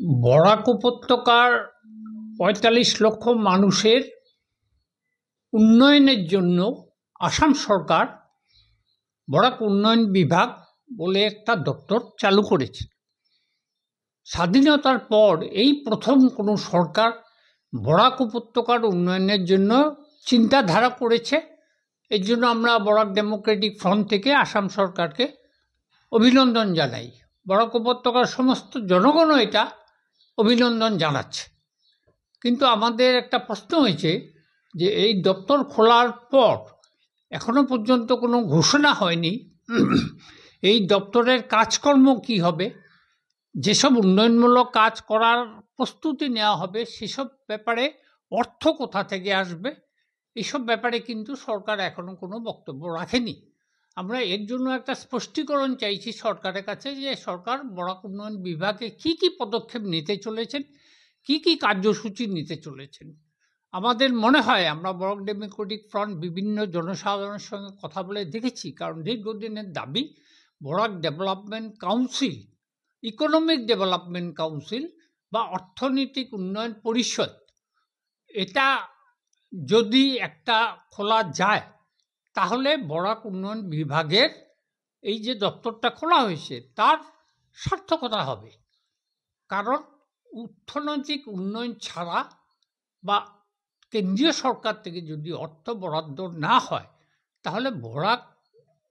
বরাক উপত্যকার ৪৫ লক্ষ মানুষের উন্নয়নের জন্য আসাম সরকার বরাক উন্নয়ন বিভাগ বলে একটা দপ্তর চালু করেছে। স্বাধীনতার পর এই প্রথম কোনো সরকার বরাক উপত্যকার উন্নয়নের জন্য চিন্তাধারা করেছে। এর জন্য আমরা বরাক ডেমোক্রেটিক ফ্রন্ট থেকে আসাম সরকারকে অভিনন্দন জানাই। বরাক উপত্যকার সমস্ত জনগণও এটা অভিনন্দন জানাচ্ছে। কিন্তু আমাদের একটা প্রশ্ন হয়েছে যে এই দপ্তর খোলার পর এখনো পর্যন্ত কোনো ঘোষণা হয়নি এই দপ্তরের কাজকর্ম কি হবে, যেসব উন্নয়নমূলক কাজ করার প্রস্তুতি নেওয়া হবে সেসব ব্যাপারে অর্থ কোথা থেকে আসবে, এসব ব্যাপারে কিন্তু সরকার এখনো কোনো বক্তব্য রাখেনি। আমরা এর জন্য একটা স্পষ্টীকরণ চাইছি সরকারের কাছে যে সরকার বরাক উন্নয়ন বিভাগে কি কি পদক্ষেপ নিতে চলেছেন, কি কি কার্যসূচি নিতে চলেছেন। আমাদের মনে হয় আমরা বরাক ডেমোক্রেটিক ফ্রন্ট বিভিন্ন জনসাধারণের সঙ্গে কথা বলে দেখেছি, কারণ দীর্ঘদিনের দাবি Barak development council, economic development council বা অর্থনৈতিক উন্নয়ন পরিষদ, এটা যদি একটা খোলা যায় তাহলে বরাক উন্নয়ন বিভাগের এই যে দপ্তরটা খোলা হয়েছে তার সার্থকতা হবে। কারণ অর্থনৈতিক উন্নয়ন ছাড়া বা কেন্দ্রীয় সরকার থেকে যদি অর্থ বরাদ্দ না হয় তাহলে বরাক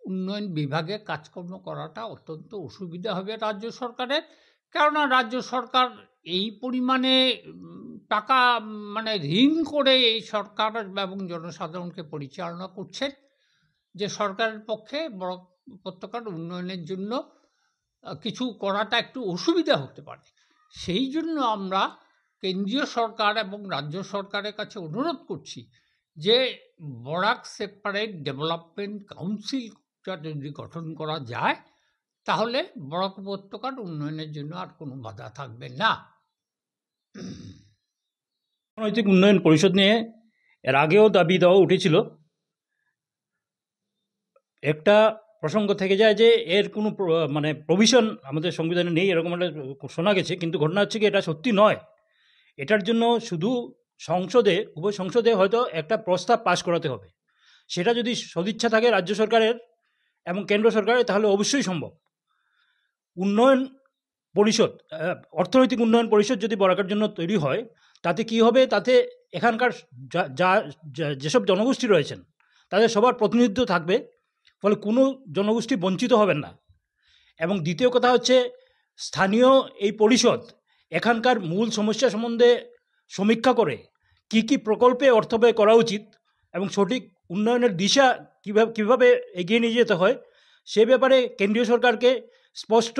উন্নয়ন বিভাগে কাজকর্ম করাটা অত্যন্ত অসুবিধা হবে রাজ্য সরকারের। কেননা রাজ্য সরকার এই পরিমাণে টাকা ঋণ করে এই সরকার এবং জনসাধারণকে পরিচালনা করছেন যে সরকারের পক্ষে বরাক উপত্যকার উন্নয়নের জন্য কিছু করাটা একটু অসুবিধা হতে পারে। সেই জন্য আমরা কেন্দ্রীয় সরকার এবং রাজ্য সরকারের কাছে অনুরোধ করছি যে বরাক সেপারেট ডেভেলপমেন্ট কাউন্সিলটা যদি গঠন করা যায় তাহলে বরাক উপত্যকার উন্নয়নের জন্য আর কোনো বাধা থাকবে না। অর্থনৈতিক উন্নয়ন পরিষদ নিয়ে এর আগেও দাবি দেওয়া উঠেছিল। একটা প্রসঙ্গ থেকে যায় যে এর কোনো প্রভিশন আমাদের সংবিধানে নেই, এরকম একটা শোনা গেছে। কিন্তু ঘটনা হচ্ছে কি এটা সত্যি নয়। এটার জন্য শুধু উভয় সংসদে হয়তো একটা প্রস্তাব পাশ করাতে হবে। সেটা যদি সদিচ্ছা থাকে রাজ্য সরকারের এবং কেন্দ্র সরকারের তাহলে অবশ্যই সম্ভব। উন্নয়ন পরিষদ, অর্থনৈতিক উন্নয়ন পরিষদ যদি বরাকের জন্য তৈরি হয় তাতে কি হবে, তাতে এখানকার যেসব জনগোষ্ঠী রয়েছেন তাদের সবার প্রতিনিধিত্ব থাকবে, ফলে কোনো জনগোষ্ঠী বঞ্চিত হবেন না। এবং দ্বিতীয় কথা হচ্ছে স্থানীয় এই পরিষদ এখানকার মূল সমস্যা সম্বন্ধে সমীক্ষা করে কি কি প্রকল্পে অর্থ ব্যয় করা উচিত এবং সঠিক উন্নয়নের দিশা কীভাবে এগিয়ে নিয়ে যেতে হয় সে ব্যাপারে কেন্দ্রীয় সরকারকে স্পষ্ট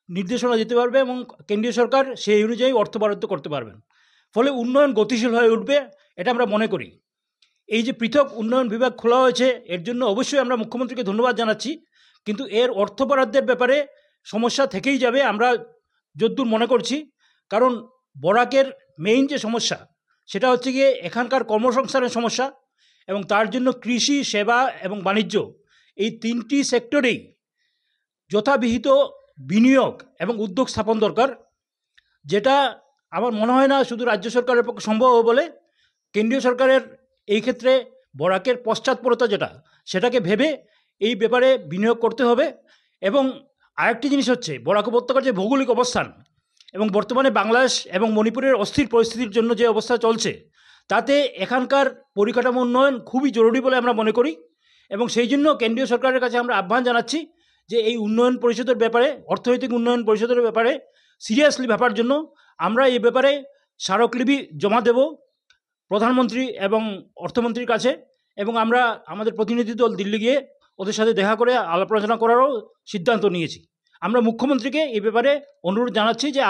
নির্দেশনা দিতে পারবে এবং কেন্দ্রীয় সরকার সেই অনুযায়ী অর্থ বরাদ্দ করতে পারবেন। ফলে উন্নয়ন গতিশীল হয়ে উঠবে, এটা আমরা মনে করি। এই যে পৃথক উন্নয়ন বিভাগ খোলা হয়েছে এর জন্য অবশ্যই আমরা মুখ্যমন্ত্রীকে ধন্যবাদ জানাচ্ছি, কিন্তু এর অর্থ বরাদ্দের ব্যাপারে সমস্যা থেকেই যাবে আমরা যদ্দূর মনে করছি। কারণ বরাকের মেইন যে সমস্যা সেটা হচ্ছে গিয়ে এখানকার কর্মসংস্থানের সমস্যা, এবং তার জন্য কৃষি, সেবা এবং বাণিজ্য এই তিনটি সেক্টরেই যথাবিহিত বিনিয়োগ এবং উদ্যোগ স্থাপন দরকার, যেটা আমার মনে হয় না শুধু রাজ্য সরকারের পক্ষে সম্ভব হবে বলে। কেন্দ্রীয় সরকারের এই ক্ষেত্রে বরাকের পশ্চাৎপরতা সেটাকে ভেবে এই ব্যাপারে বিনিয়োগ করতে হবে। এবং আরেকটি জিনিস হচ্ছে বরাক উপত্যকার যে ভৌগোলিক অবস্থান এবং বর্তমানে বাংলাদেশ এবং মণিপুরের অস্থির পরিস্থিতির জন্য যে অবস্থা চলছে তাতে এখানকার পরিকাঠামো উন্নয়ন খুবই জরুরি বলে আমরা মনে করি। এবং সেই জন্য কেন্দ্রীয় সরকারের কাছে আমরা আহ্বান জানাচ্ছি যে এই উন্নয়ন পরিষদের ব্যাপারে, অর্থনৈতিক উন্নয়ন পরিষদের ব্যাপারে সিরিয়াসলি ভাবার জন্য আমরা এই ব্যাপারে স্মারকলিপি জমা দেব প্রধানমন্ত্রী এবং অর্থমন্ত্রীর কাছে, এবং আমরা আমাদের প্রতিনিধি দল দিল্লি গিয়ে ওদের সাথে দেখা করে আলাপ আলোচনা করারও সিদ্ধান্ত নিয়েছি। আমরা মুখ্যমন্ত্রীকে এই ব্যাপারে অনুরোধ জানাচ্ছি যে